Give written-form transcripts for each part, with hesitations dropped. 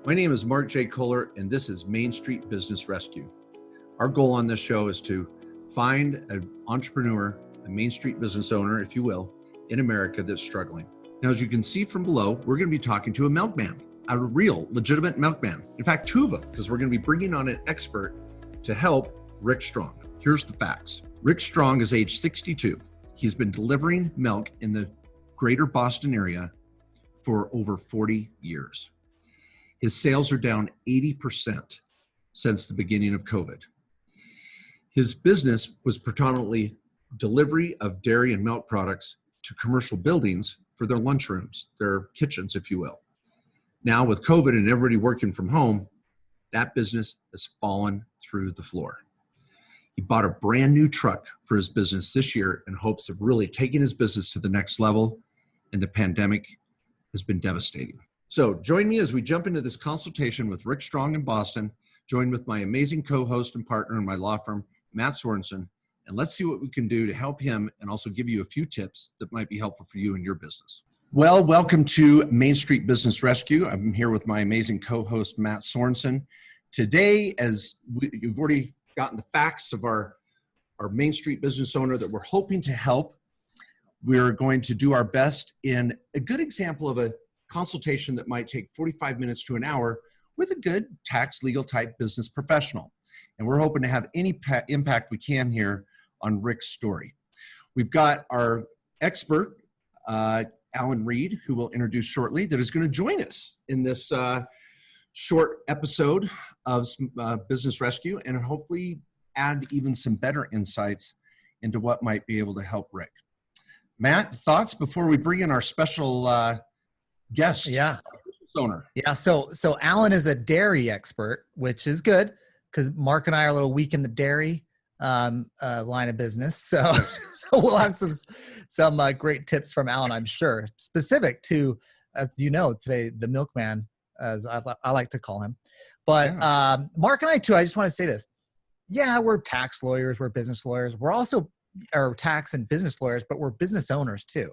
My name is Mark J. Kohler, and this is Main Street Business Rescue. Our goal on this show is to find an entrepreneur, a Main Street business owner, if you will, in America that's struggling. Now, as you can see from below, we're going to be talking to a milkman, a real, legitimate milkman. In fact, two of them, because we're going to be bringing on an expert to help Rick Strong. Here's the facts. Rick Strong is age 62. He's been delivering milk in the greater Boston area for over 40 years. His sales are down 80% since the beginning of COVID. His business was predominantly delivery of dairy and milk products to commercial buildings for their lunchrooms, their kitchens, if you will. Now with COVID and everybody working from home, that business has fallen through the floor. He bought a brand new truck for his business this year in hopes of really taking his business to the next level, and the pandemic has been devastating. So join me as we jump into this consultation with Rick Strong in Boston, joined with my amazing co-host and partner in my law firm, Matt Sorensen, and let's see what we can do to help him and also give you a few tips that might be helpful for you and your business. Well, welcome to Main Street Business Rescue. I'm here with my amazing co-host, Matt Sorensen. Today, as you've already gotten the facts of our Main Street business owner that we're hoping to help, we're going to do our best in a good example of a consultation that might take 45 minutes to an hour with a good tax legal type business professional. And we're hoping to have any impact we can here on Rick's story. We've got our expert, Alan Reed, who we'll introduce shortly, that is going to join us in this short episode of Business Rescue and hopefully add even some better insights into what might be able to help Rick. Matt, thoughts before we bring in our special guest? Yeah. Owner. Yeah. So Alan is a dairy expert, which is good because Mark and I are a little weak in the dairy line of business. So we'll have some great tips from Alan, I'm sure, specific to, as you know, today, the milkman, as I like to call him. But yeah. Mark and I too, I just want to say this. Yeah, we're tax lawyers. We're business lawyers. We're also tax and business lawyers, but we're business owners too.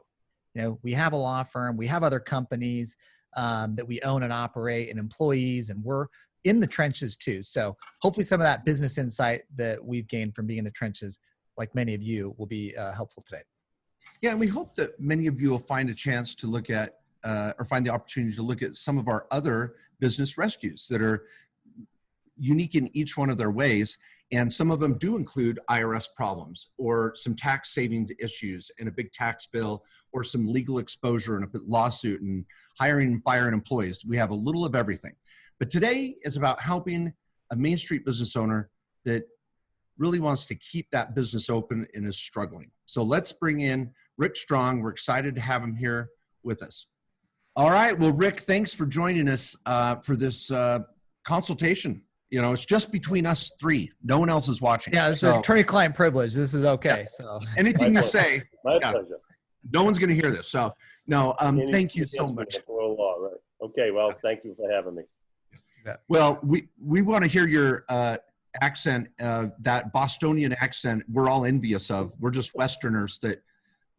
You know, we have a law firm, we have other companies that we own and operate and employees, and we're in the trenches too. So hopefully some of that business insight that we've gained from being in the trenches, like many of you, will be helpful today. Yeah, and we hope that many of you will find a chance to look at or find the opportunity to look at some of our other business rescues that are unique in each one of their ways. And some of them do include IRS problems or some tax savings issues and a big tax bill or some legal exposure and a lawsuit and hiring and firing employees. We have a little of everything. But today is about helping a Main Street business owner that really wants to keep that business open and is struggling. So let's bring in Rick Strong. We're excited to have him here with us. All right. Well, Rick, thanks for joining us for this consultation. You know, it's just between us three. No one else is watching. Yeah, it's attorney-client privilege. This is okay. Yeah. So anything you say, my pleasure. No one's going to hear this. So no, thank you so much. Law, right. Okay. Well, thank you for having me. Well, we want to hear your accent, that Bostonian accent. We're all envious of. We're just Westerners that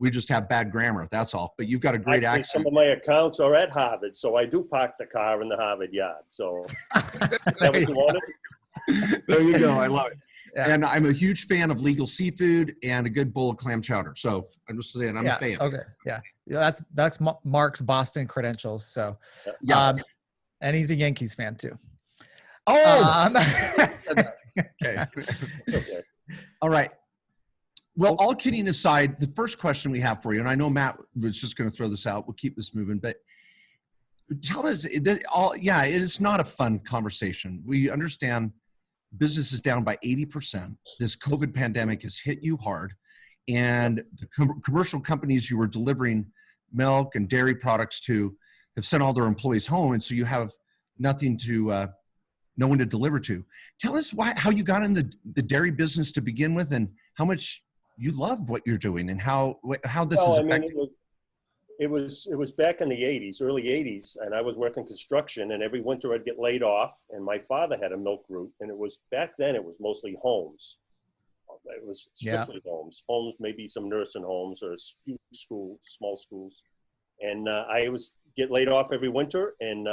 we just have bad grammar. That's all. But you've got a great accent. Some of my accounts are at Harvard, so I do park the car in the Harvard yard. So there you go. I love it. Yeah. And I'm a huge fan of legal seafood and a good bowl of clam chowder. So I'm just saying, I'm a fan. Okay. Yeah. That's Mark's Boston credentials. So, and he's a Yankees fan too. Oh, okay. All right. Well, all kidding aside, the first question we have for you, and I know Matt was just going to throw this out. We'll keep this moving, but tell us it is not a fun conversation. We understand business is down by 80%. This COVID pandemic has hit you hard, and the commercial companies you were delivering milk and dairy products to have sent all their employees home, and so you have nothing to, no one to deliver to. Tell us how you got in the dairy business to begin with, and how much you love what you're doing, and how this is affecting. It was back in the 80s, early 80s, and I was working construction, and every winter I'd get laid off, and my father had a milk route, and back then it was mostly homes. It was strictly homes, maybe some nursing homes or a few schools, small schools. And I was get laid off every winter, and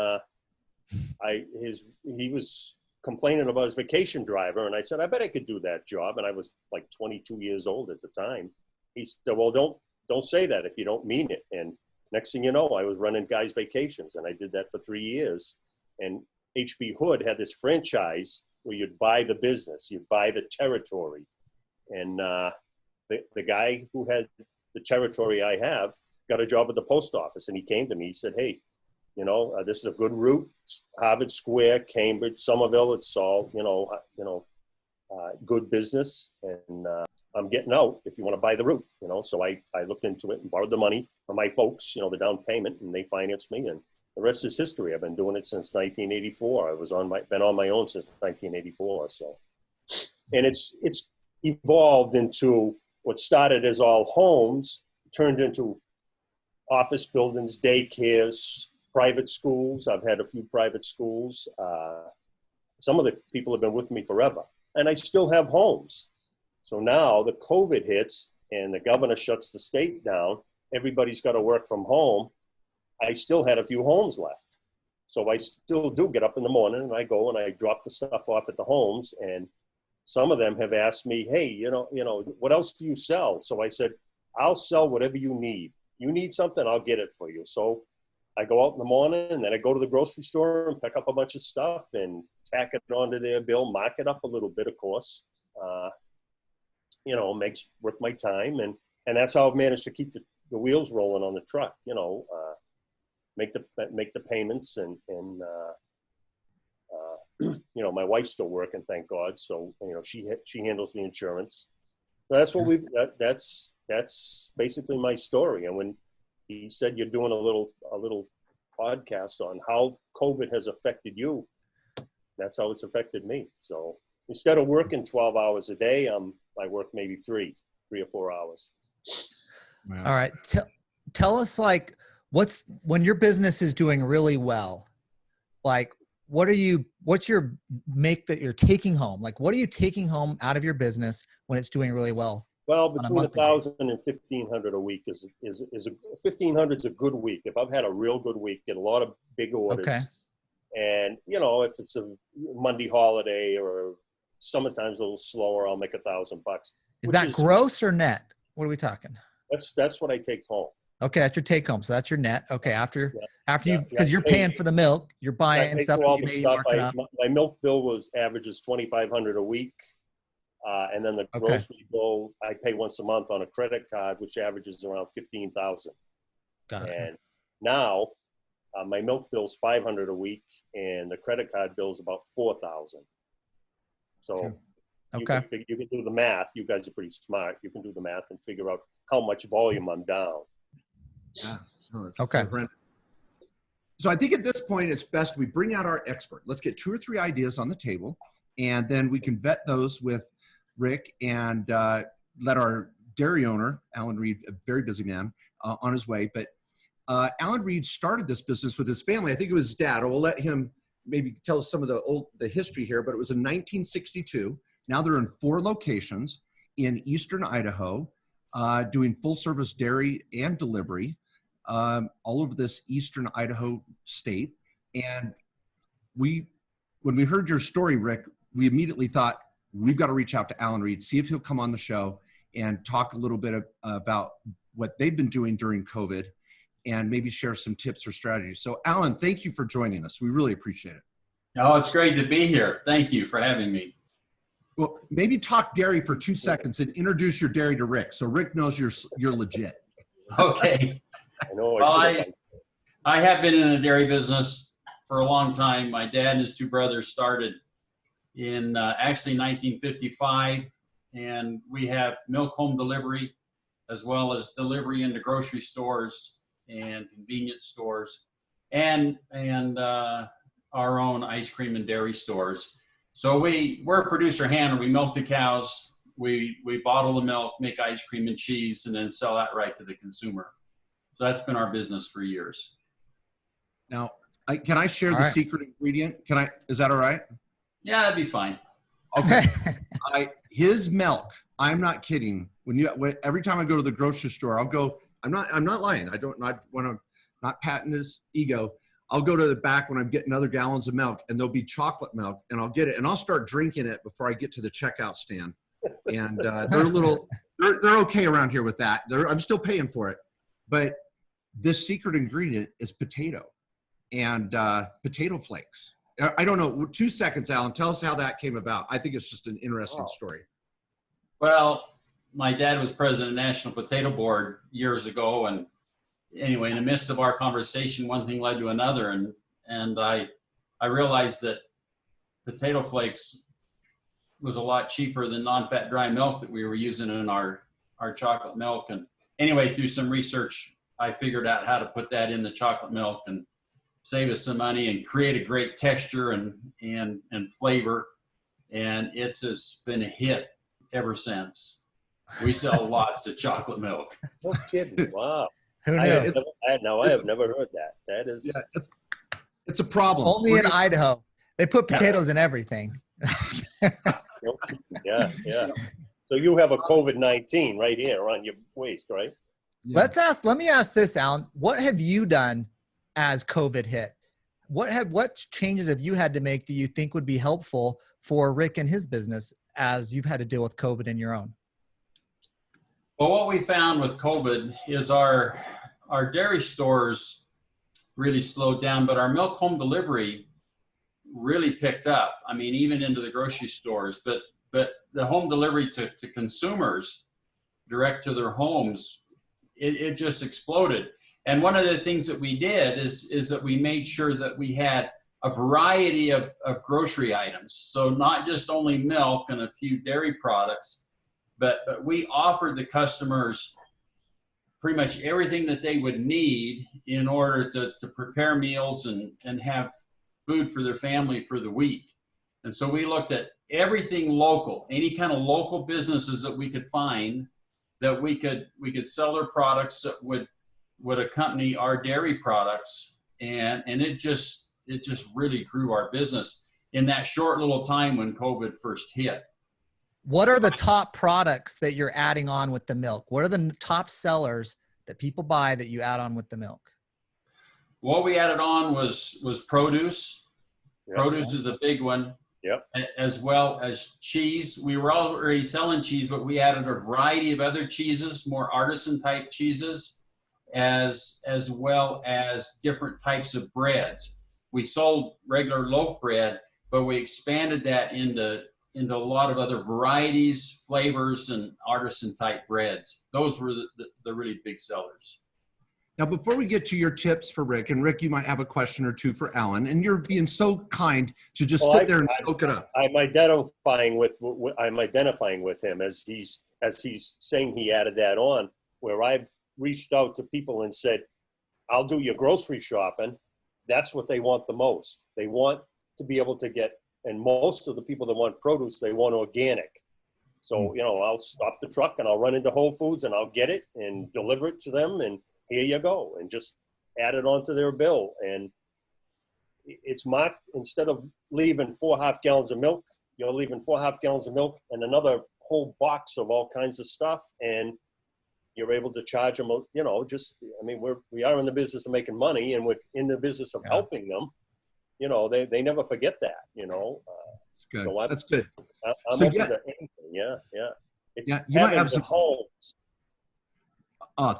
he was complaining about his vacation driver, and I said, I bet I could do that job. And I was like 22 years old at the time. He said, well, don't say that if you don't mean it. And next thing you know, I was running guys' vacations, and I did that for 3 years. And HB Hood had this franchise where you'd buy the business, you'd buy the territory. And the guy who had the territory I have got a job at the post office, and he came to me. He said, hey, this is a good route. It's Harvard Square, Cambridge, Somerville. It's all, good business. And I'm getting out if you want to buy the route, So I looked into it and borrowed the money from my folks, the down payment, and they financed me. And the rest is history. I've been doing it since 1984. Been on my own since 1984. So, and it's evolved into what started as all homes, turned into office buildings, daycares, private schools. I've had a few private schools. Some of the people have been with me forever, and I still have homes. So now the COVID hits and the governor shuts the state down. Everybody's got to work from home. I still had a few homes left. So I still do get up in the morning and I go and I drop the stuff off at the homes. And some of them have asked me, hey, what else do you sell? So I said, I'll sell whatever you need. You need something, I'll get it for you. So I go out in the morning and then I go to the grocery store and pick up a bunch of stuff and tack it onto their bill, mark it up a little bit, of course. Makes worth my time. And that's how I've managed to keep the wheels rolling on the truck, make the payments and my wife's still working, thank God. So, she handles the insurance. So that's that's basically my story. And when he said you're doing a little podcast on how COVID has affected you, that's how it's affected me. So instead of working 12 hours a day, I work maybe three or 4 hours. Wow. All right. Tell us, when your business is doing really well, what's your make that you're taking home? What are you taking home out of your business when it's doing really well? Well, between 1,000 and 1,500 a week is 1,500 is a good week. If I've had a real good week, get a lot of big orders. Okay. And, if it's a Monday holiday or summertime's a little slower, I'll make $1,000. Is that gross or net? What are we talking? That's what I take home. Okay, that's your take home. So that's your net. Okay, after because you're paying for the milk, you're buying stuff. My milk bill averages $2,500 a week, and then the grocery bill I pay once a month on a credit card, which averages around $15,000. Got it. And now my milk bill's $500 a week, and the credit card bill's about $4,000. So. You can do the math. You guys are pretty smart. You can do the math and figure out how much volume I'm down. Yeah. Okay. So I think at this point, it's best we bring out our expert. Let's get 2 or 3 ideas on the table, and then we can vet those with Rick and let our dairy owner, Alan Reed, a very busy man, on his way. But Alan Reed started this business with his family. I think it was his dad. We'll let him maybe tell us some of the history here, but it was in 1962. Now they're in 4 locations in eastern Idaho, doing full-service dairy and delivery all over this eastern Idaho state. And when we heard your story, Rick, we immediately thought, we've got to reach out to Alan Reed, see if he'll come on the show and talk a little bit about what they've been doing during COVID and maybe share some tips or strategies. So, Alan, thank you for joining us. We really appreciate it. Oh, it's great to be here. Thank you for having me. Well, maybe talk dairy for 2 seconds and introduce your dairy to Rick, so Rick knows you're legit. Okay. I have been in the dairy business for a long time. My dad and his 2 brothers started in actually 1955, and we have milk home delivery as well as delivery into grocery stores and convenience stores, and our own ice cream and dairy stores. So we're a producer handler. We milk the cows, we bottle the milk, make ice cream and cheese, and then sell that right to the consumer. So that's been our business for years. Now, can I share the secret ingredient? Is that all right? Yeah, that'd be fine. Okay. His milk, I'm not kidding. Every time I go to the grocery store, I'm not lying. I want to not patent his ego. I'll go to the back when I'm getting other gallons of milk, and there'll be chocolate milk, and I'll get it, and I'll start drinking it before I get to the checkout stand. And they're okay around here with that. I'm still paying for it, but this secret ingredient is potato and potato flakes. I don't know. 2 seconds, Alan. Tell us how that came about. I think it's just an interesting story. Well, my dad was president of the National Potato Board years ago, and anyway, in the midst of our conversation, one thing led to another, and I realized that potato flakes was a lot cheaper than non-fat dry milk that we were using in our chocolate milk. And anyway, through some research, I figured out how to put that in the chocolate milk and save us some money and create a great texture and flavor. And it has been a hit ever since. We sell lots of chocolate milk. No kidding. Wow. Who I knew? have never heard that. That is. Yeah, it's a problem. Only in Idaho. They put potatoes in everything. Yeah. So you have a COVID-19 right here on your waist, right? Yeah. Let me ask this, Alan. What have you done as COVID hit? What changes have you had to make that you think would be helpful for Rick and his business as you've had to deal with COVID in your own? Well, what we found with COVID is our dairy stores really slowed down, but our milk home delivery really picked up. I mean, even into the grocery stores, but the home delivery to consumers direct to their homes, it just exploded. And one of the things that we did is that we made sure that we had a variety of grocery items. So not just only milk and a few dairy products, but we offered the customers pretty much everything that they would need in order to prepare meals and have food for their family for the week. And so we looked at everything local, any kind of local businesses that we could find that we could sell their products that would accompany our dairy products. And it just really grew our business in that short little time when COVID first hit. What are the top products that you're adding on with the milk? What are the top sellers that people buy that you add on with the milk? What we added on was produce. Yep. Produce is a big one. Yep. As well as cheese. We were already selling cheese, but we added a variety of other cheeses, more artisan type cheeses, as well as different types of breads. We sold regular loaf bread, but we expanded that into a lot of other varieties, flavors, and artisan type breads. Those were the really big sellers. Now, before we get to your tips for Rick, and Rick, you might have a question or two for Alan, and you're being so kind to just sit there and soak it up. I'm identifying with him as he's saying he added that on, where I've reached out to people and said, I'll do your grocery shopping. That's what they want the most. They want to be able to get, and most of the people that want produce, they want organic. So, I'll stop the truck and I'll run into Whole Foods and I'll get it and deliver it to them, and here you go, and just add it onto their bill. And it's marked, instead of leaving 4 half gallons of milk, you're leaving 4 half gallons of milk and another whole box of all kinds of stuff. And you're able to charge them, we are in the business of making money, and we're in the business of helping them. They never forget that, That's good. So That's good. I'm So, open yeah. to anything. Yeah. It's You might have the some homes.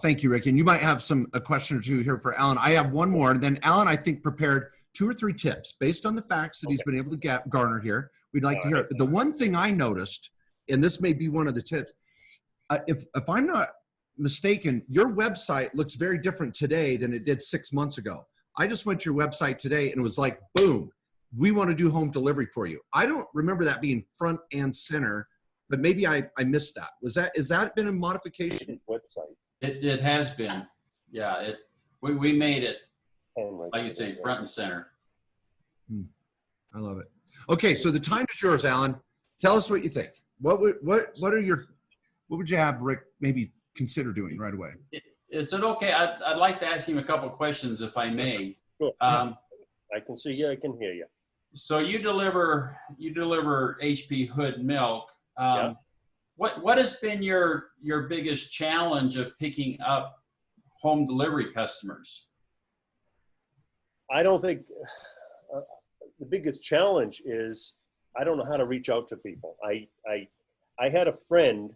Thank you, Rick. And you might have a question or two here for Alan. I have one more. And then Alan, I think, prepared 2 or 3 tips based on the facts that he's been able to garner here. We'd like to hear it. But the one thing I noticed, and this may be one of the tips, if I'm not mistaken, your website looks very different today than it did 6 months ago. I just went to your website today and it was like, boom, we want to do home delivery for you. I don't remember that being front and center, but maybe I missed that. Is that been a modification? Website. It has been. Yeah, we made it, like you say, front and center. I love it. Okay, so the time is yours, Alan. Tell us what you think. What would you have Rick maybe consider doing right away? Is it okay? I'd like to ask him a couple of questions, if I may. Sure. I can see you. I can hear you. So you deliver HP Hood milk. What has been your biggest challenge of picking up home delivery customers? I don't think the biggest challenge is I don't know how to reach out to people. I had a friend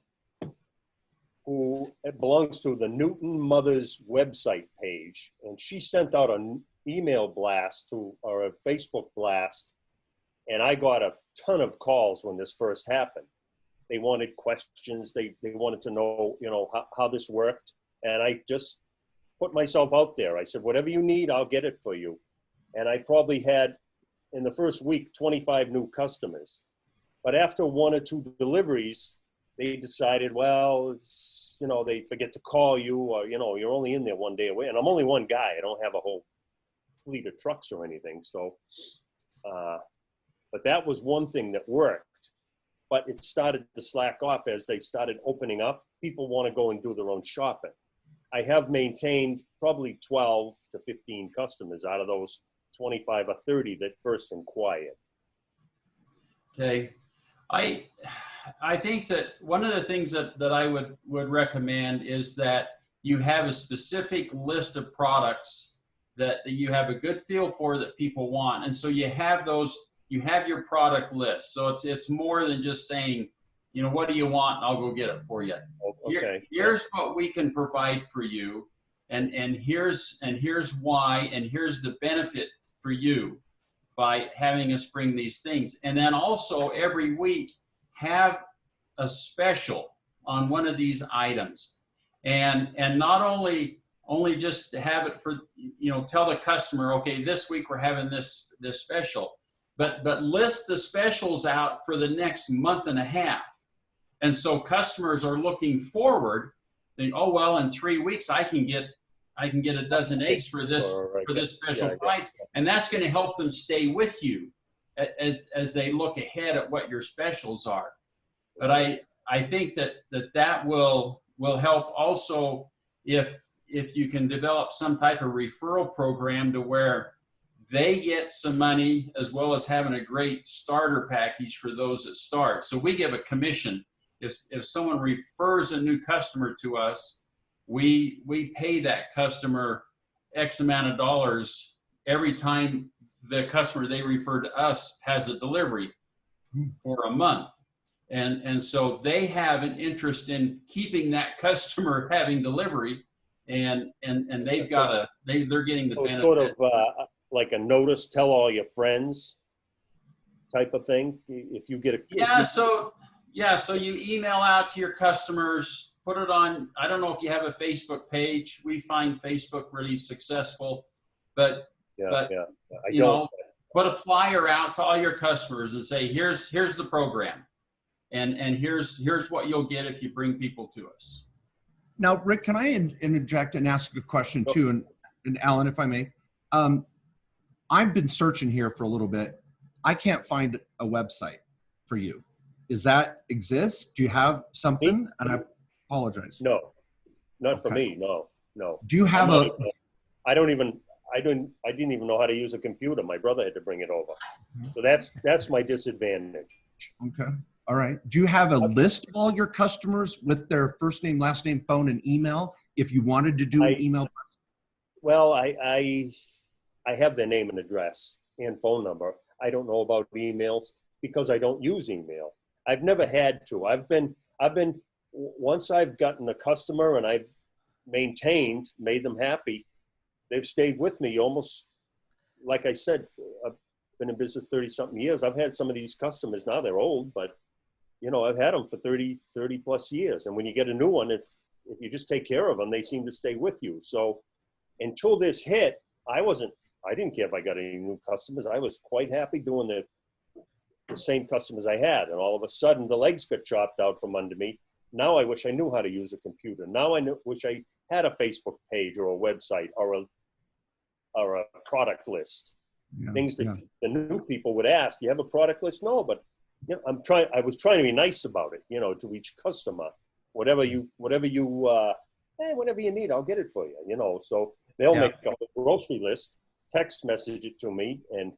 who belongs to the Newton Mothers website page, and she sent out an email blast or a Facebook blast, and I got a ton of calls when this first happened. They wanted questions. They wanted to know, how this worked, and I just put myself out there. I said, whatever you need, I'll get it for you. And I probably had, in the first week, 25 new customers. But after 1 or 2 deliveries, they decided, well, it's, they forget to call you, or, you're only in there 1 day away. And I'm only one guy. I don't have a whole fleet of trucks or anything. So, but that was one thing that worked. But it started to slack off as they started opening up. People want to go and do their own shopping. I have maintained probably 12 to 15 customers out of those 25 or 30 that first inquired. Okay. I think that one of the things that I would recommend is that you have a specific list of products that you have a good feel for that people want. And so you have your product list. So it's more than just saying, what do you want? I'll go get it for you. Okay. Here's what we can provide for you. And here's why, and here's the benefit for you by having us bring these things. And then also every week have a special on one of these items. And not only just have it for, tell the customer, okay, this week we're having this special, but list the specials out for the next month and a half. And so customers are looking forward, think, oh, well, in 3 weeks I can get a dozen eggs for this special price. And that's going to help them stay with you as they look ahead at what your specials are. But I think that will help also if you can develop some type of referral program to where they get some money as well as having a great starter package for those that start. So we give a commission. If someone refers a new customer to us, we pay that customer X amount of dollars every time the customer they refer to us has a delivery for a month. And so they have an interest in keeping that customer having delivery, and they're getting the benefit. Sort of like a notice, tell all your friends type of thing. If you get a so you email out to your customers, put it on. I don't know if you have a Facebook page. We find Facebook really successful, but put a flyer out to all your customers and say, here's the program, and here's what you'll get if you bring people to us. Now, Rick, can I interject and ask a question too? And Alan, if I may, I've been searching here for a little bit. I can't find a website for you. Does that exist? Do you have something? And I apologize. No, not for me. No. Do you have I didn't even know how to use a computer. My brother had to bring it over. So that's my disadvantage. Okay. All right. Do you have a list of all your customers with their first name, last name, phone, and email? If you wanted to do an email. Well, I have their name and address and phone number. I don't know about emails because I don't use email. I've never had to. I've been once I've gotten a customer and I've made them happy, they've stayed with me almost, like I said, I've been in business 30 something years. I've had some of these customers now, they're old, but I've had them for 30 plus years. And when you get a new one, if you just take care of them, they seem to stay with you. So until this hit, I didn't care if I got any new customers. I was quite happy doing the same customers I had. And all of a sudden the legs got chopped out from under me. Now I wish I knew how to use a computer. Now wish I had a Facebook page or a website or a product list. Things that the new people would ask. You have a product list? No, but I was trying to be nice about it, to each customer. Whatever you need, I'll get it for you. So they'll make a grocery list, text message it to me, and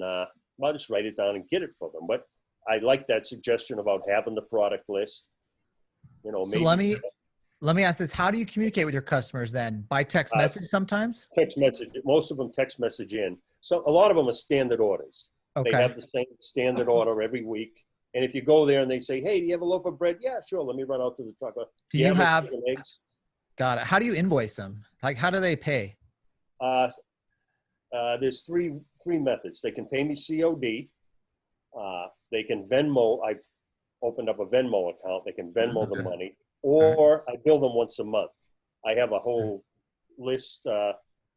I'll just write it down and get it for them. But I like that suggestion about having the product list. So let me ask this. How do you communicate with your customers then? By text message sometimes? Text message. Most of them text message in. So a lot of them are standard orders. Okay. They have the same standard order every week. And if you go there and they say, hey, do you have a loaf of bread? Yeah, sure. Let me run out to the truck. Do you have eggs? Got it. How do you invoice them? Like, how do they pay? There's three methods. They can pay me COD. They can Venmo. I've opened up a Venmo account. They can Venmo the money. Or I bill them once a month. I have a whole list.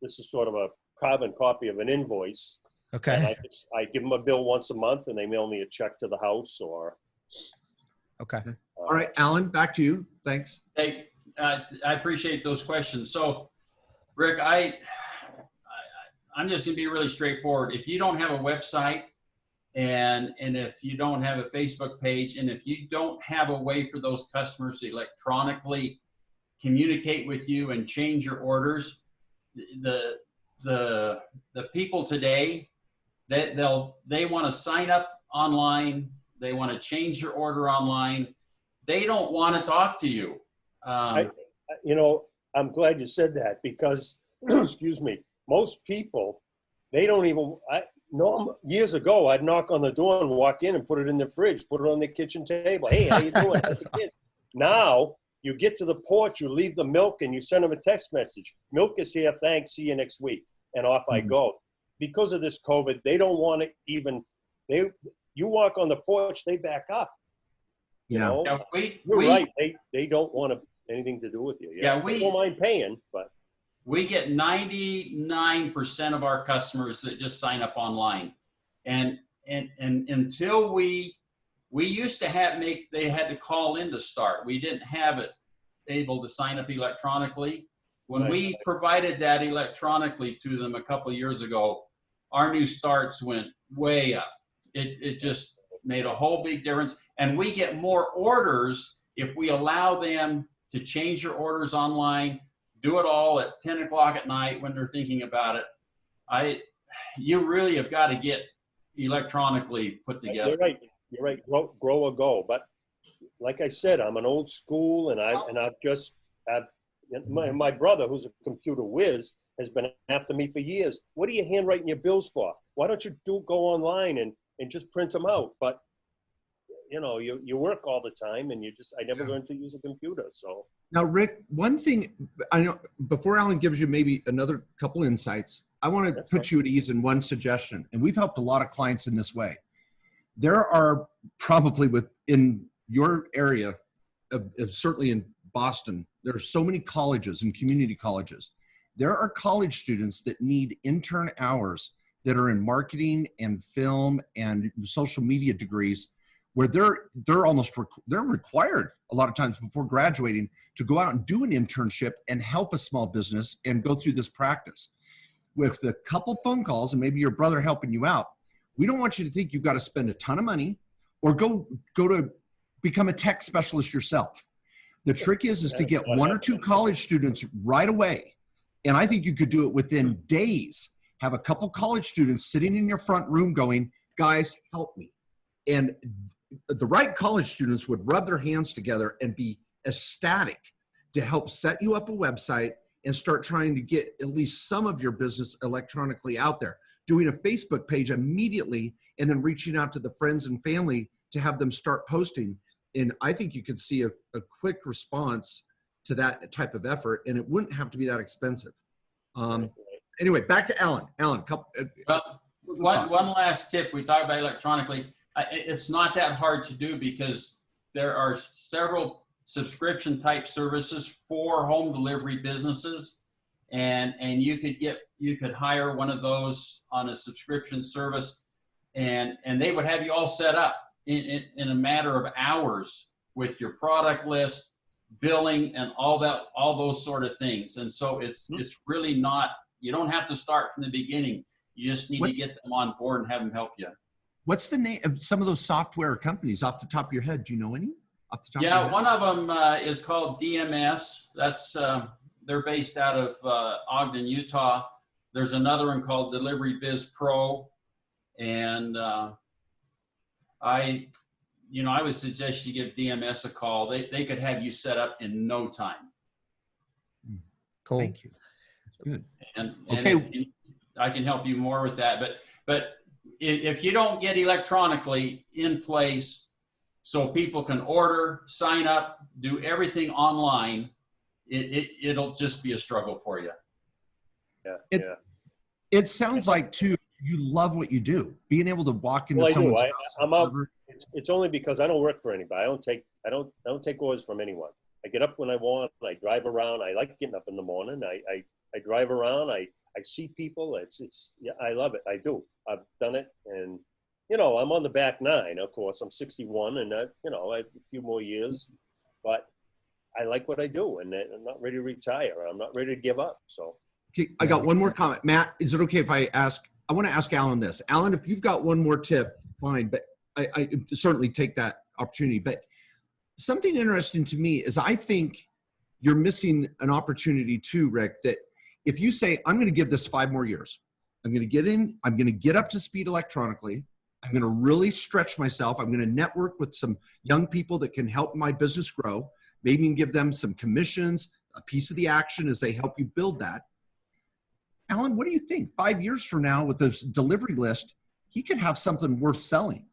This is sort of a carbon copy of an invoice. Okay. And I give them a bill once a month, and they mail me a check to the house. Or okay. All right, Alan, back to you. Thanks. Hey, I appreciate those questions. So, Rick, I'm just going to be really straightforward. If you don't have a website, and if you don't have a Facebook page, and if you don't have a way for those customers to electronically communicate with you and change your orders, the people today, they want to sign up online, they want to change your order online, they don't want to talk to you. I'm glad you said that, because excuse me, most people, they don't even. Years ago, I'd knock on the door and walk in and put it in the fridge, put it on the kitchen table. Hey, how you doing? Now you get to the porch, you leave the milk, and you send them a text message. Milk is here. Thanks. See you next week. And off I go. Because of this COVID, they don't want to even. You walk on the porch, they back up. Yeah. You know? You're right. They don't want anything to do with you. Yeah, they don't mind paying, but. We get 99% of our customers that just sign up online. And until we used to they had to call in to start. We didn't have it able to sign up electronically. When we provided that electronically to them a couple of years ago, our new starts went way up. It just made a whole big difference. And we get more orders if we allow them to change their orders online, do it all at 10 o'clock at night when they're thinking about it. You really have got to get electronically put together. You're right. Grow or go. But like I said, I'm an old school, and my brother, who's a computer whiz, has been after me for years. What are you handwriting your bills for? Why don't you go online and just print them out? But you work all the time, and I never learned to use a computer. So now, Rick, one thing I know before Alan gives you maybe another couple insights, I want to put you at ease in one suggestion, and we've helped a lot of clients in this way. There are probably within your area, certainly in Boston, there are so many colleges and community colleges. There are college students that need intern hours that are in marketing and film and social media degrees, where they're required a lot of times before graduating to go out and do an internship and help a small business and go through this practice. With a couple phone calls and maybe your brother helping you out, we don't want you to think you've got to spend a ton of money or go to become a tech specialist yourself. The trick is to get one or two college students right away. And I think you could do it within days. Have a couple college students sitting in your front room going, guys, help me. And the right college students would rub their hands together and be ecstatic to help set you up a website and start trying to get at least some of your business electronically out there. Doing a Facebook page immediately and then reaching out to the friends and family to have them start posting. And I think you could see a quick response to that type of effort, and it wouldn't have to be that expensive. Anyway, back to Alan. Alan, one last tip. We talked about electronically. It's not that hard to do because there are several subscription type services for home delivery businesses, and you could hire one of those on a subscription service, and they would have you all set up in a matter of hours with your product list, billing, and all those sort of things. And so it's really not, you don't have to start from the beginning. You just need to get them on board and have them help you. What's the name of some of those software companies off the top of your head? Do you know any? Off the top of your head? One of them is called DMS. That's they're based out of Ogden, Utah. There's another one called Delivery Biz Pro, and I would suggest you give DMS a call. They could have you set up in no time. Cool. Thank you. That's good. And Okay. I can help you more with that. But if you don't get electronically in place so people can order, sign up, do everything online, it'll just be a struggle for you. Yeah. It sounds like too, you love what you do. Being able to walk into Well, I someone's do. house. I'm out. It's only because I don't work for anybody. I don't take orders from anyone. I get up when I want. I drive around. I like getting up in the morning. I drive around. I see people. Yeah, I love it. I do. I've done it, and I'm on the back nine. Of course, I'm 61, and I have a few more years, but I like what I do, and I'm not ready to retire. I'm not ready to give up. So. Okay, I got one more comment. Matt, is it okay if I want to ask Alan this. Alan, if you've got one more tip, fine, but I certainly take that opportunity. But something interesting to me is I think you're missing an opportunity too, Rick, that if you say, I'm going to give this 5 more years, I'm going to get up to speed electronically. I'm going to really stretch myself. I'm going to network with some young people that can help my business grow, maybe even give them some commissions, a piece of the action as they help you build that. Alan, what do you think? 5 years from now with this delivery list, he could have something worth selling.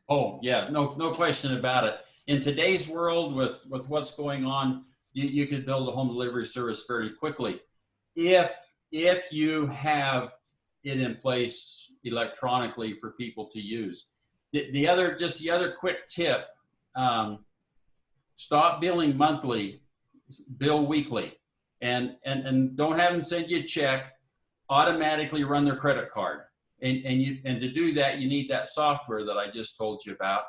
Oh yeah, no question about it. In today's world with what's going on, you could build a home delivery service fairly quickly. If you have it in place electronically for people to use. The other quick tip, stop billing monthly, bill weekly. And don't have them send you a check, automatically run their credit card. And to do that, you need that software that I just told you about.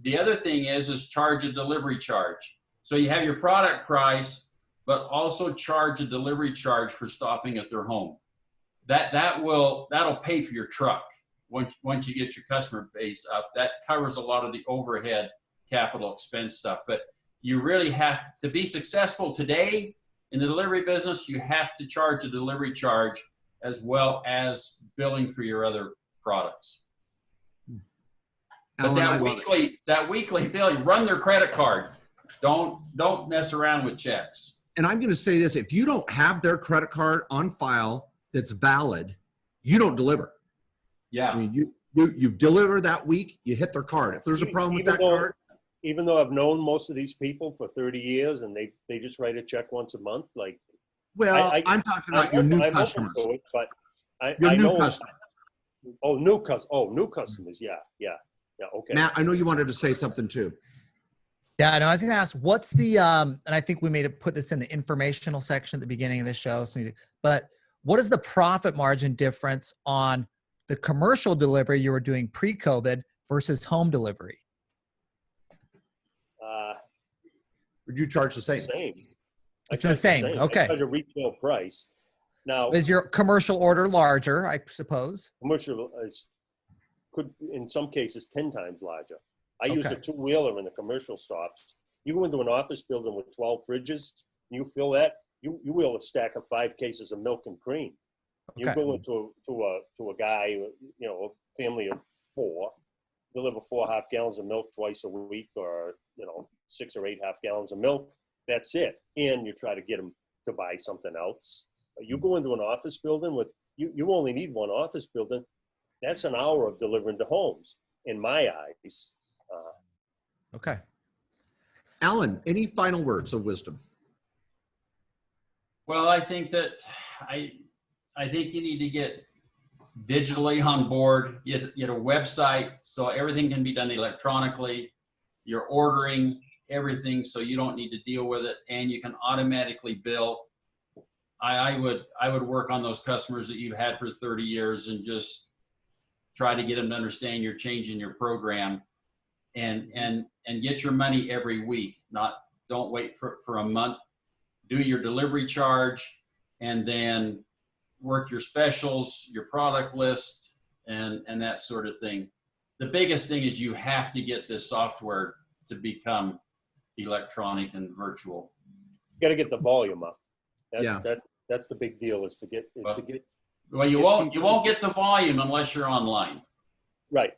The other thing is charge a delivery charge. So you have your product price, but also charge a delivery charge for stopping at their home. That'll pay for your truck once you get your customer base up. That covers a lot of the overhead capital expense stuff. But you really have to be successful today in the delivery business. You have to charge a delivery charge as well as billing for your other products. But that weekly bill, run their credit card. Don't mess around with checks. And I'm going to say this, if you don't have their credit card on file that's valid, you don't deliver. Yeah. I mean, you deliver that week, you hit their card. If there's a problem with that card. Even though I've known most of these people for 30 years and they just write a check once a month, like. Well, I'm talking about your new customers. But your new know, customers. Oh, new customers. Yeah. Okay. Matt, I know you wanted to say something too. Yeah, no, I was going to ask, what's the, and I think we may have put this in the informational section at the beginning of the show, but what is the profit margin difference on the commercial delivery you were doing pre-COVID versus home delivery? Would you charge the same? It's the same. Okay. I charge a retail price. Now, is your commercial order larger, I suppose? Commercial could, in some cases, 10 times larger. I use a 2-wheeler in the commercial stops. You go into an office building with 12 fridges, you fill that, you wheel a stack of 5 cases of milk and cream. Okay. You go into a guy, a family of 4, deliver 4 half gallons of milk twice a week, or 6 or 8 half gallons of milk. That's it. And you try to get them to buy something else. You go into an office building with you only need one office building. That's an hour of delivering to homes, in my eyes. Okay. Alan, any final words of wisdom? Well, I think that I think you need to get digitally on board, get a website so everything can be done electronically. You're ordering everything so you don't need to deal with it, and you can automatically bill. I would work on those customers that you've had for 30 years and just try to get them to understand you're changing your program, and get your money every week. Don't wait for a month. Do your delivery charge, and then work your specials, your product list, and that sort of thing. The biggest thing is you have to get this software to become electronic and virtual. You got to get the volume up. That's the big deal. Well, you won't get the volume unless you're online. Right.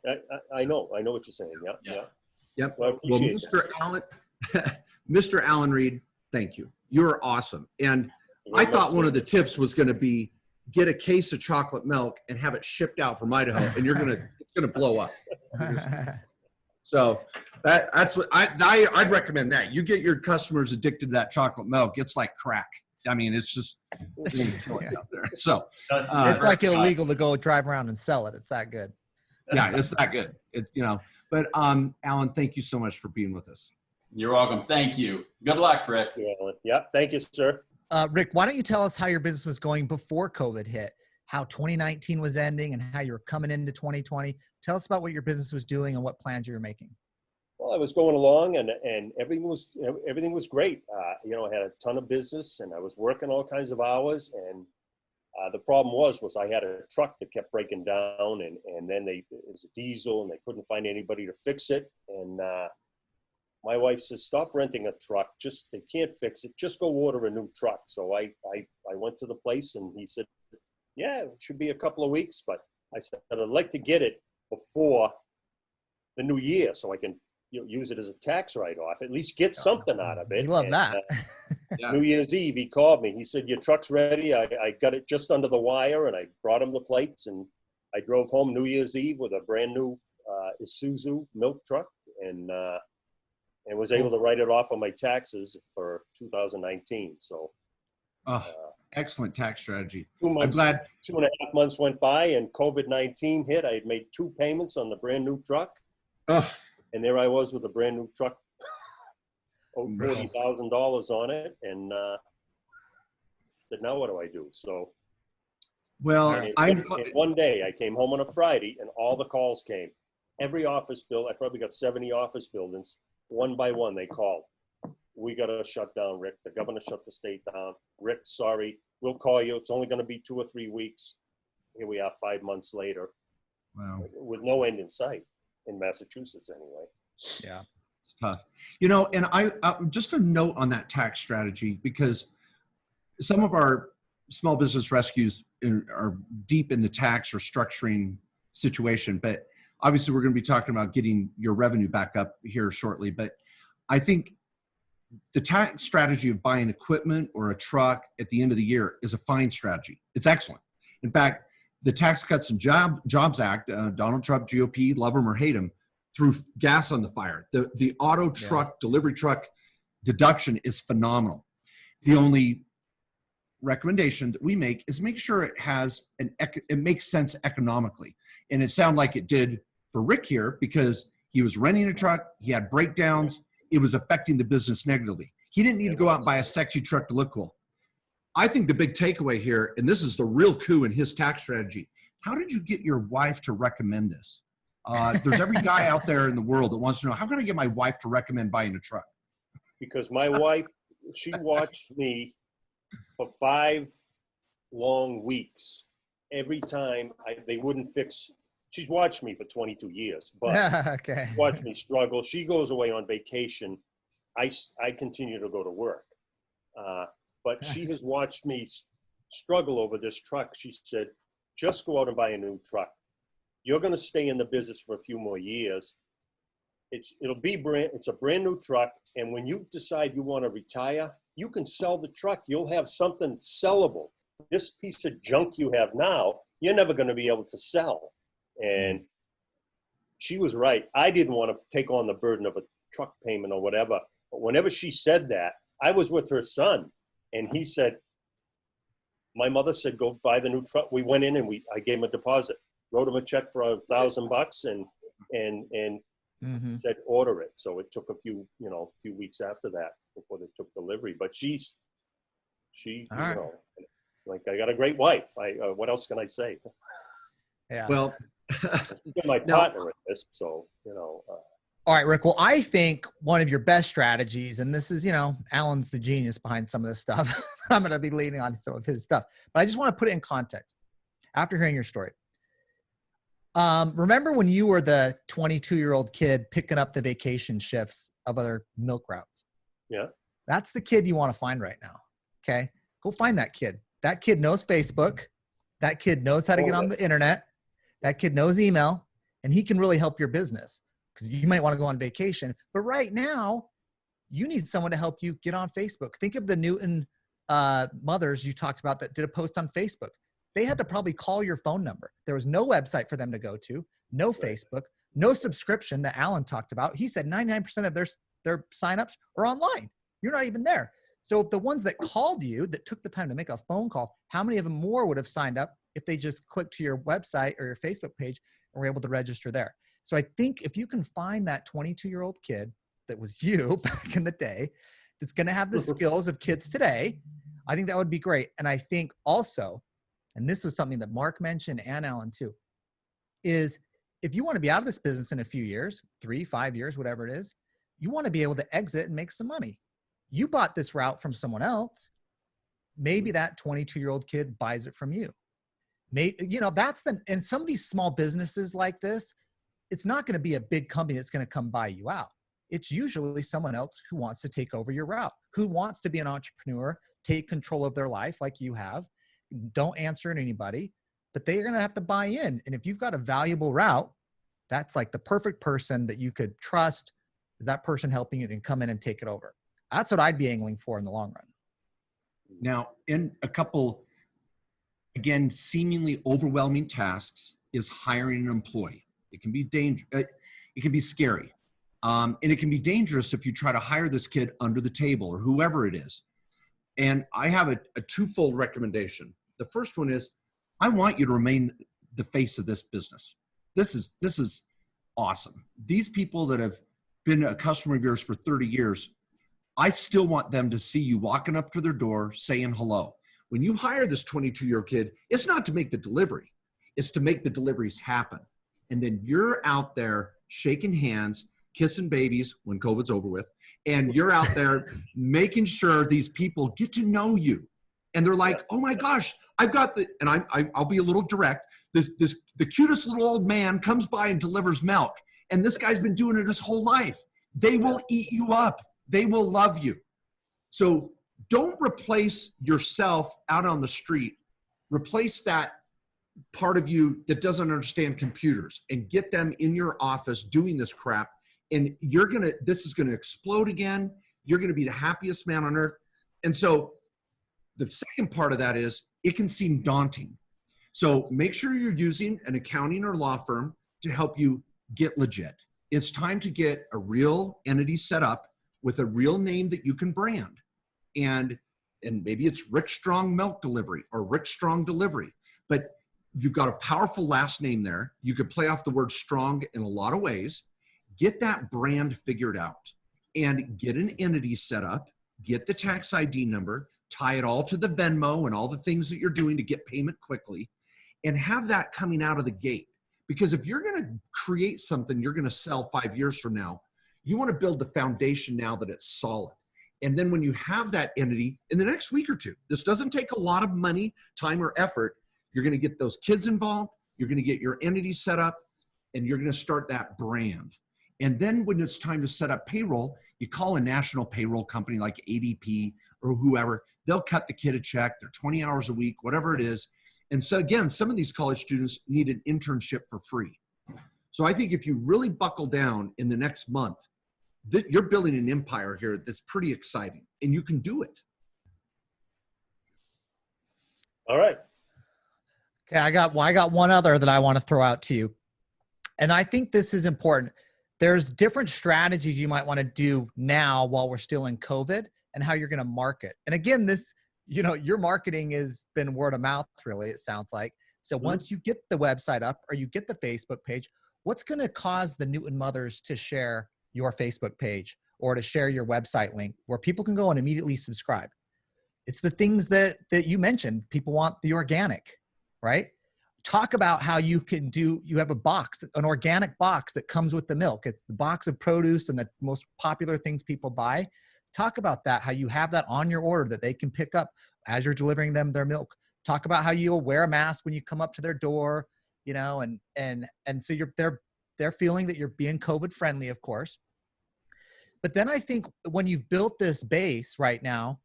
I know what you're saying. Yeah. Yep. Well, Mr. Alan Reed, thank you. You're awesome. And I thought one of the tips was going to be get a case of chocolate milk and have it shipped out from Idaho, and it's gonna blow up. So that's what I'd recommend. That you get your customers addicted to that chocolate milk. It's like crack. I mean, it's just kill it out there. So it's like illegal to go drive around and sell it. It's that good. Yeah, it's that good. But Alan, thank you so much for being with us. You're welcome. Thank you. Good luck, Rick. Yeah, thank you, sir. Rick, why don't you tell us how your business was going before COVID hit, how 2019 was ending, and how you're coming into 2020. Tell us about what your business was doing and what plans you were making. Well, I was going along, and everything was great. I had a ton of business, and I was working all kinds of hours. And the problem was I had a truck that kept breaking down, and then it was a diesel, and they couldn't find anybody to fix it. And my wife says, "Stop renting a truck. They can't fix it. Just go order a new truck." So I went to the place, and he said, "Yeah, it should be a couple of weeks." But I said, "I'd like to get it before the new year so I can use it as a tax write-off, at least get something out of it." You love that. New Year's Eve, he called me. He said, "Your truck's ready." I got it just under the wire, and I brought him the plates, and I drove home New Year's Eve with a brand new Isuzu milk truck, and was able to write it off on my taxes for 2019. So, excellent tax strategy. I'm glad 2.5 months went by, and COVID-19 hit. I had made 2 payments on the brand new truck. And there I was with a brand new truck, $40,000 on it, and said, "Now what do I do?" So, one day I came home on a Friday, and all the calls came. Every office building, I probably got 70 office buildings. One by one, they called. "We got to shut down, Rick. The governor shut the state down. Rick, sorry, we'll call you. It's only going to be 2 or 3 weeks." Here we are 5 months later. Wow. With no end in sight. In Massachusetts, anyway. Yeah, it's tough. And I just a note on that tax strategy, because some of our small business rescues are deep in the tax or structuring situation, but obviously we're going to be talking about getting your revenue back up here shortly. But I think the tax strategy of buying equipment or a truck at the end of the year is a fine strategy. It's excellent. In fact, the Tax Cuts and Jobs Act, Donald Trump, GOP, love him or hate him, threw gas on the fire. The auto truck, delivery truck deduction is phenomenal. The only recommendation that we make is make sure it makes sense economically. And it sounded like it did for Rick here, because he was renting a truck, he had breakdowns, it was affecting the business negatively. He didn't need to go out and buy a sexy truck to look cool. I think the big takeaway here, and this is the real coup in his tax strategy, how did you get your wife to recommend this? There's every guy out there in the world that wants to know, how can I get my wife to recommend buying a truck? Because my wife, she watched me for 5 long weeks. Every time they wouldn't fix, she's watched me for 22 years, but okay. Watched me struggle. She goes away on vacation. I continue to go to work. But she has watched me struggle over this truck. She said, "Just go out and buy a new truck. You're going to stay in the business for a few more years. It's a brand new truck. And when you decide you want to retire, you can sell the truck. You'll have something sellable. This piece of junk you have now, you're never going to be able to sell." And she was right. I didn't want to take on the burden of a truck payment or whatever. But whenever she said that, I was with her son. And he said, my mother said, "Go buy the new truck." We went in and I gave him a deposit, wrote him a check for $1,000 and said, "Order it." So it took a few weeks after that before they took delivery. But she, like, I got a great wife. What else can I say? Yeah. Well, she's been my partner in this, so All right, Rick. Well, I think one of your best strategies, and this is, Alan's the genius behind some of this stuff. I'm going to be leaning on some of his stuff, but I just want to put it in context after hearing your story. Remember when you were the 22-year-old kid picking up the vacation shifts of other milk routes? Yeah. That's the kid you want to find right now. Okay. Go find that kid. That kid knows Facebook. That kid knows how to get on the internet. That kid knows email, and he can really help your business. Because you might want to go on vacation. But right now, you need someone to help you get on Facebook. Think of the Newton mothers you talked about that did a post on Facebook. They had to probably call your phone number. There was no website for them to go to, no Facebook, no subscription that Alan talked about. He said 99% of their signups are online. You're not even there. So if the ones that called you, that took the time to make a phone call, how many of them more would have signed up if they just clicked to your website or your Facebook page and were able to register there? So I think if you can find that 22-year-old kid that was you back in the day, that's going to have the skills of kids today, I think that would be great. And I think also, and this was something that Mark mentioned and Alan too, is if you want to be out of this business in a few years, 3, 5 years, whatever it is, you want to be able to exit and make some money. You bought this route from someone else. Maybe that 22-year-old kid buys it from you. And some of these small businesses like this, it's not going to be a big company that's going to come buy you out. It's usually someone else who wants to take over your route, who wants to be an entrepreneur, take control of their life like you have. Don't answer to anybody, but they're going to have to buy in. And if you've got a valuable route, that's like the perfect person that you could trust. Is that person helping you and come in and take it over? That's what I'd be angling for in the long run. Now, in a couple, again, seemingly overwhelming tasks is hiring an employee. It can be it can be scary. And it can be dangerous if you try to hire this kid under the table or whoever it is. And I have a twofold recommendation. The first one is, I want you to remain the face of this business. This is awesome. These people that have been a customer of yours for 30 years, I still want them to see you walking up to their door saying hello. When you hire this 22-year-old kid, it's not to make the delivery. It's to make the deliveries happen. And then you're out there shaking hands, kissing babies when COVID's over with, and you're out there making sure these people get to know you. And they're like, oh my gosh, I've got and I'll be a little direct. The cutest little old man comes by and delivers milk. And this guy's been doing it his whole life. They will eat you up. They will love you. So don't replace yourself out on the street. Replace that part of you that doesn't understand computers and get them in your office doing this crap. And this is going to explode again. You're going to be the happiest man on earth. And so the second part of that is it can seem daunting. So make sure you're using an accounting or law firm to help you get legit. It's time to get a real entity set up with a real name that you can brand. And maybe it's Rick Strong Milk Delivery or Rick Strong Delivery, but you've got a powerful last name there. You could play off the word strong in a lot of ways. Get that brand figured out and get an entity set up, get the tax ID number, tie it all to the Venmo and all the things that you're doing to get payment quickly, and have that coming out of the gate. Because if you're going to create something you're going to sell 5 years from now, you want to build the foundation now that it's solid. And then when you have that entity in the next week or two, this doesn't take a lot of money, time, or effort. You're going to get those kids involved. You're going to get your entity set up, and you're going to start that brand. And then when it's time to set up payroll, you call a national payroll company like ADP or whoever. They'll cut the kid a check. They're 20 hours a week, whatever it is. And so again, some of these college students need an internship for free. So I think if you really buckle down in the next month, you're building an empire here that's pretty exciting, and you can do it. All right. Okay, I got one other that I want to throw out to you. And I think this is important. There's different strategies you might want to do now while we're still in COVID and how you're going to market. And again, your marketing has been word of mouth, really, it sounds like. So once you get the website up or you get the Facebook page, what's going to cause the Newton mothers to share your Facebook page or to share your website link where people can go and immediately subscribe? It's the things that you mentioned. People want the organic, right? Talk about how you have an organic box that comes with the milk. It's the box of produce and the most popular things people buy. Talk about that, how you have that on your order that they can pick up as you're delivering them their milk. Talk about how you'll wear a mask when you come up to their door, and so they're feeling that you're being COVID friendly, of course. But then I think when you've built this base right now,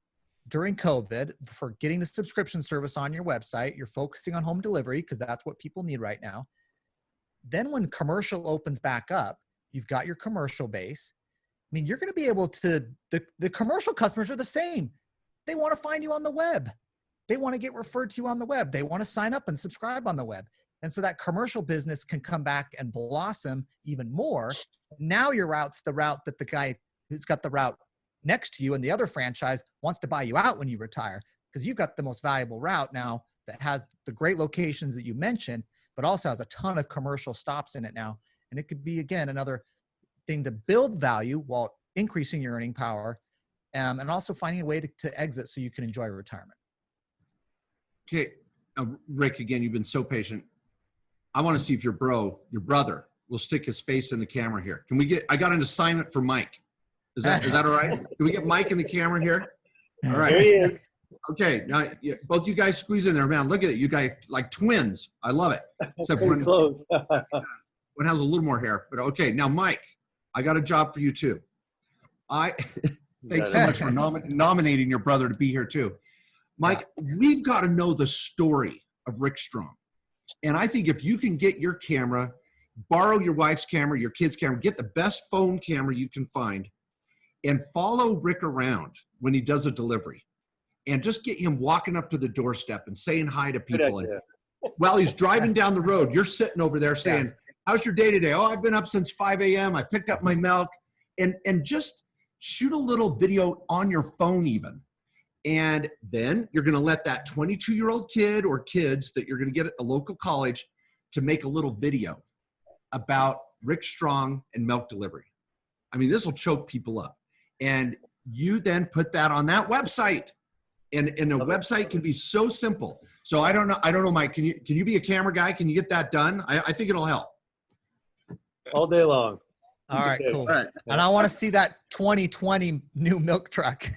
during COVID, for getting the subscription service on your website, you're focusing on home delivery because that's what people need right now. Then when commercial opens back up, you've got your commercial base. I mean, you're going to be able to, the commercial customers are the same. they want to find you on the web. They want to get referred to you on the web. They want to sign up and subscribe on the web. And so that commercial business can come back and blossom even more. Now your route's the route that the guy who's got the route next to you and the other franchise wants to buy you out when you retire, because you've got the most valuable route now that has the great locations that you mentioned, but also has a ton of commercial stops in it now. And it could be, again, another thing to build value while increasing your earning power, and also finding a way to exit so you can enjoy retirement. Okay. Rick, again, you've been so patient. I want to see if your brother will stick his face in the camera here. I got an assignment for Mike. Is that all right? Can we get Mike in the camera here? All right. Here he is. Okay. Now, both you guys squeeze in there, man. Look at it. You guys like twins. I love it. Except one Close. has a little more hair. But okay. Now, Mike, I got a job for you too. Thanks so much for nominating your brother to be here too. Mike, we've got to know the story of Rick Strong. And I think if you can get your camera, borrow your wife's camera, your kid's camera, get the best phone camera you can find, and follow Rick around when he does a delivery. And just get him walking up to the doorstep and saying hi to people. And while he's driving down the road, you're sitting over there saying, how's your day today? Oh, I've been up since 5 a.m. I picked up my milk. And just shoot a little video on your phone even. And then you're going to let that 22-year-old kid or kids that you're going to get at the local college to make a little video about Rick Strong and milk delivery. I mean, this will choke people up. And you then put that on that website. And a website can be so simple. So I don't know, Mike, can you be a camera guy? Can you get that done? I think it'll help. All day long. All right, cool. All right. And I want to see that 2020 new milk truck.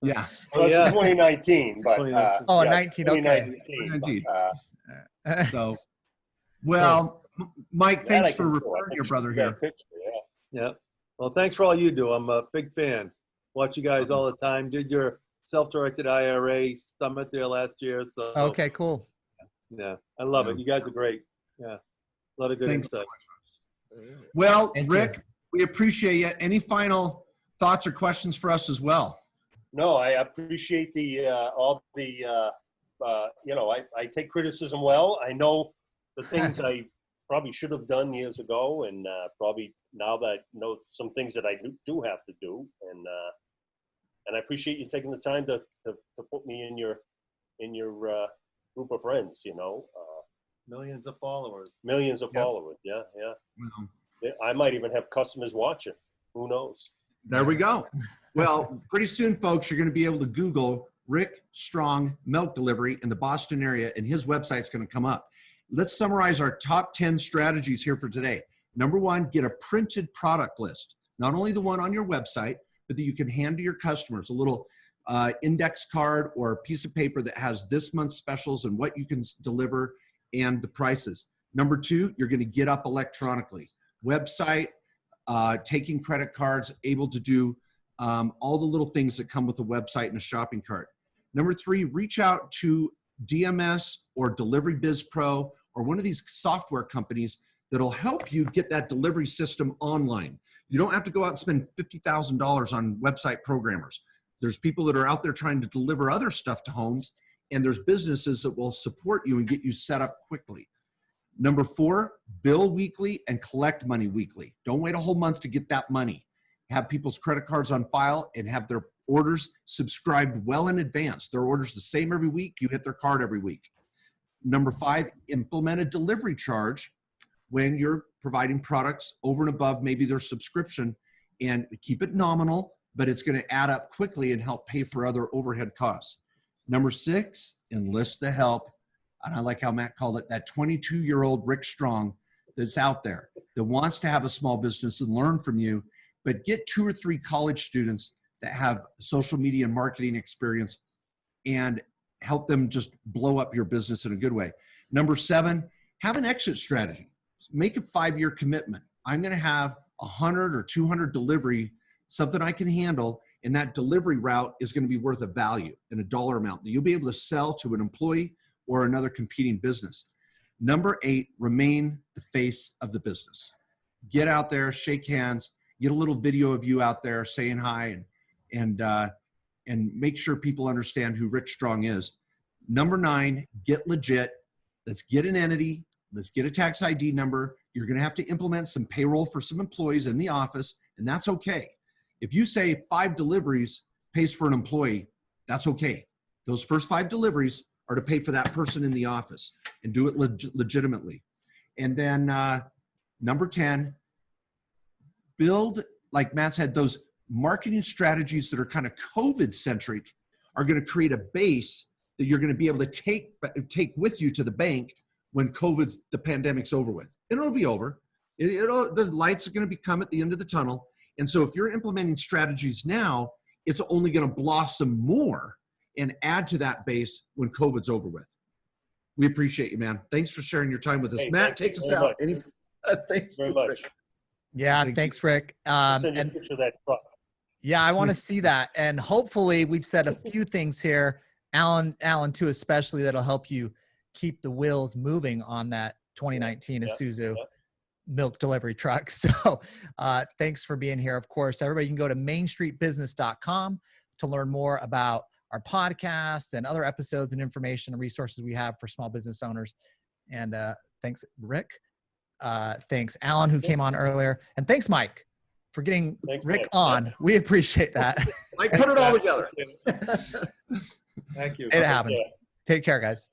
Yeah. Well, 2019, but 19, okay. 2019. 2019. So, well, Mike, thanks for referring your brother here. Yeah. Well, thanks for all you do. I'm a big fan. Watch you guys all the time. Did your self-directed IRA summit there last year. So Okay, cool. Yeah, I love it. You guys are great. Yeah. A lot of good insight. Well, Thank Rick, you. we appreciate you. Any final thoughts or questions for us as well? No, I appreciate all the I take criticism well. I know the things I probably should have done years ago, and probably now that I know some things that I do have to do, and I appreciate you taking the time to put me in your group of friends. Millions of followers. Millions of Yep. followers. Yeah. Well, I might even have customers watching. Who knows? there we go. Well, pretty soon, folks, you're going to be able to Google Rick Strong milk delivery in the Boston area, and his website's going to come up. Let's summarize our top 10 strategies here for today. Number one, get a printed product list. Not only the one on your website, but that you can hand to your customers, a little index card or a piece of paper that has this month's specials and what you can deliver and the prices. Number two, you're going to get up electronically. Website, taking credit cards, able to do all the little things that come with a website and a shopping cart. Number three, reach out to DMS or Delivery Biz Pro or one of these software companies that'll help you get that delivery system online. You don't have to go out and spend $50,000 on website programmers. There's people that are out there trying to deliver other stuff to homes, and there's businesses that will support you and get you set up quickly. Number four, bill weekly and collect money weekly. Don't wait a whole month to get that money. Have people's credit cards on file and have their orders subscribed well in advance. Their orders the same every week. You hit their card every week. Number five, implement a delivery charge when you're providing products over and above maybe their subscription, and keep it nominal, but it's going to add up quickly and help pay for other overhead costs. Number six, enlist the help. And I like how Matt called it, that 22-year-old Rick Strong that's out there that wants to have a small business and learn from you, but get 2 or 3 college students that have social media and marketing experience and help them just blow up your business in a good way. Number seven, have an exit strategy. Make a 5-year commitment. I'm going to have 100 or 200 delivery, something I can handle, and that delivery route is going to be worth a value and a dollar amount that you'll be able to sell to an employee or another competing business. Number 8, remain the face of the business. Get out there, shake hands, get a little video of you out there saying hi, and and make sure people understand who Rick Strong is. Number 9, get legit. Let's get an entity. Let's get a tax ID number. You're going to have to implement some payroll for some employees in the office, and that's okay. If you say 5 deliveries pays for an employee, that's okay. Those first 5 deliveries are to pay for that person in the office, and do it legitimately. And then number 10, build, like Matt said, those marketing strategies that are kind of COVID centric are going to create a base that you're going to be able to take with you to the bank when the pandemic's over with. And it'll be over. The lights are going to come at the end of the tunnel. And so if you're implementing strategies now, it's only going to blossom more and add to that base when COVID's over with. We appreciate you, man. Thanks for sharing your time with us. Hey, Matt, take us out. Thanks very much. Yeah, thanks, Rick. Send you a picture of that truck. Yeah, I want to see that. And hopefully we've said a few things here, Alan too, especially, that'll help you keep the wheels moving on that 2019 Isuzu milk delivery truck. So thanks for being here. Of course, everybody can go to mainstreetbusiness.com to learn more about our podcast and other episodes and information and resources we have for small business owners. And thanks, Rick. Thanks, Alan, who came on earlier. And thanks, Mike, for getting Rick on. We appreciate that. Mike put it all together. Thank you. It happened. Take care, guys.